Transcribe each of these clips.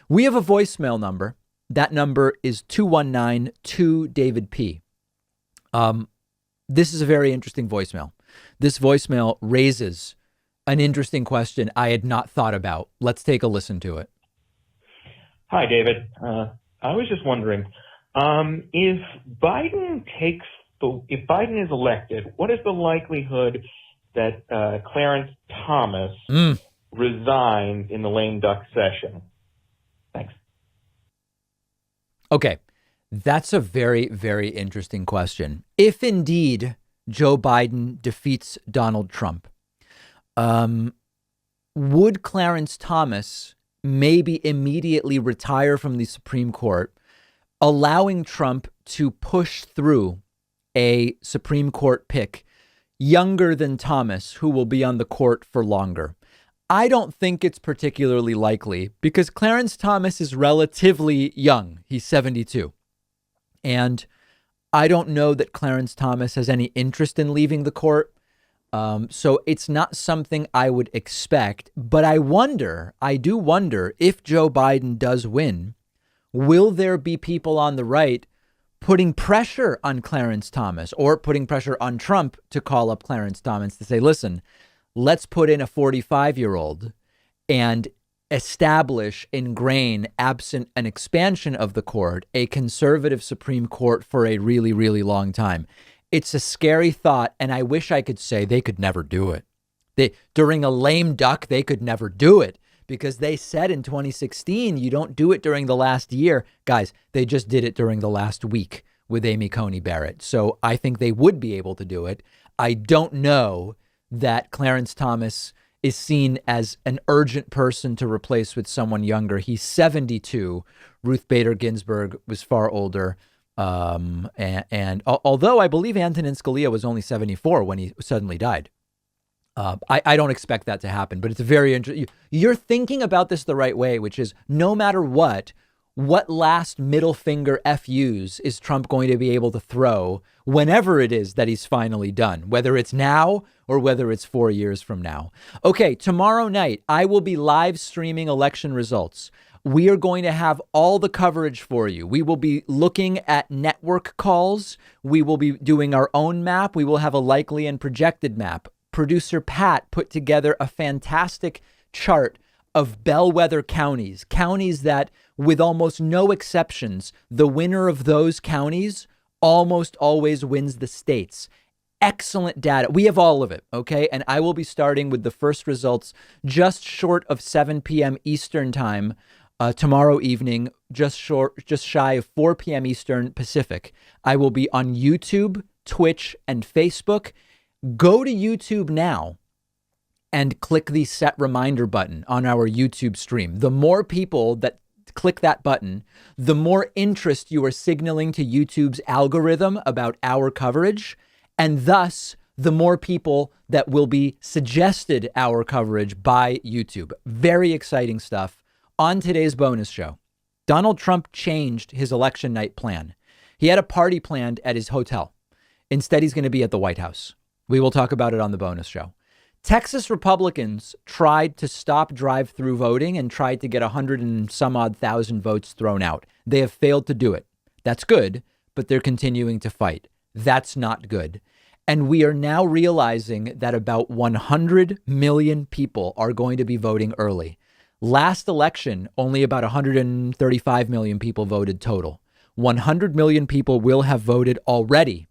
We have a voicemail number. That number is 219-2-DAVID-P. This is a very interesting voicemail. This voicemail raises an interesting question I had not thought about. Let's take a listen to it. Hi, David. I was just wondering, if Biden is elected, what is the likelihood that Clarence Thomas resigns in the lame duck session? Thanks. Okay, that's a very, very interesting question. If indeed Joe Biden defeats Donald Trump, would Clarence Thomas maybe immediately retire from the Supreme Court, allowing Trump to push through a Supreme Court pick younger than Thomas, who will be on the court for longer? I don't think it's particularly likely because Clarence Thomas is relatively young. He's 72. And I don't know that Clarence Thomas has any interest in leaving the court. So it's not something I would expect. But I do wonder if Joe Biden does win, will there be people on the right putting pressure on Clarence Thomas or putting pressure on Trump to call up Clarence Thomas to say, listen, let's put in a 45-year-old and ingrain, absent an expansion of the court, a conservative Supreme Court for a really, really long time. It's a scary thought, and I wish I could say they could never do it. During a lame duck, they could never do it because they said in 2016, you don't do it during the last year. Guys, they just did it during the last week with Amy Coney Barrett. So I think they would be able to do it. I don't know that Clarence Thomas is seen as an urgent person to replace with someone younger. He's 72. Ruth Bader Ginsburg was far older. And although I believe Antonin Scalia was only 74 when he suddenly died, I don't expect that to happen. But it's very interesting. You're thinking about this the right way, which is no matter what last middle finger FUs is Trump going to be able to throw whenever it is that he's finally done, whether it's now or whether it's 4 years from now. Okay, tomorrow night, I will be live streaming election results. We are going to have all the coverage for you. We will be looking at network calls. We will be doing our own map. We will have a likely and projected map. Producer Pat put together a fantastic chart of bellwether counties that, with almost no exceptions, the winner of those counties almost always wins the states. Excellent data. We have all of it. Okay. And I will be starting with the first results just short of 7 p.m. Eastern time tomorrow evening, just shy of 4 p.m. Eastern Pacific. I will be on YouTube, Twitch, and Facebook. Go to YouTube now and click the set reminder button on our YouTube stream. The more people that click that button, the more interest you are signaling to YouTube's algorithm about our coverage, and thus the more people that will be suggested our coverage by YouTube. Very exciting stuff. On today's bonus show, Donald Trump changed his election night plan. He had a party planned at his hotel. Instead, he's going to be at the White House. We will talk about it on the bonus show. Texas Republicans tried to stop drive-through voting and tried to get 100 and some odd thousand votes thrown out. They have failed to do it. That's good, but they're continuing to fight. That's not good. And we are now realizing that about 100 million people are going to be voting early. Last election, only about 135 million people voted total. 100 million people will have voted already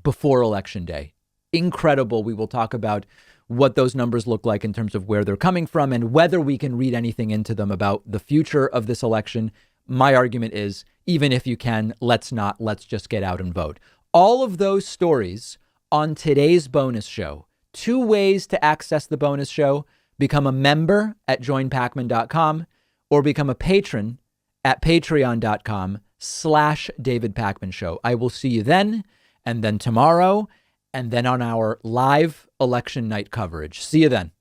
before Election Day. Incredible. We will talk about what those numbers look like in terms of where they're coming from and whether we can read anything into them about the future of this election. My argument is, even if you can, let's not. Let's just get out and vote. All of those stories on today's bonus show. 2 ways to access the bonus show. Become a member at joinpakman.com or become a patron at patreon.com/David Pakman Show. I will see you then and then tomorrow and then on our live election night coverage. See you then.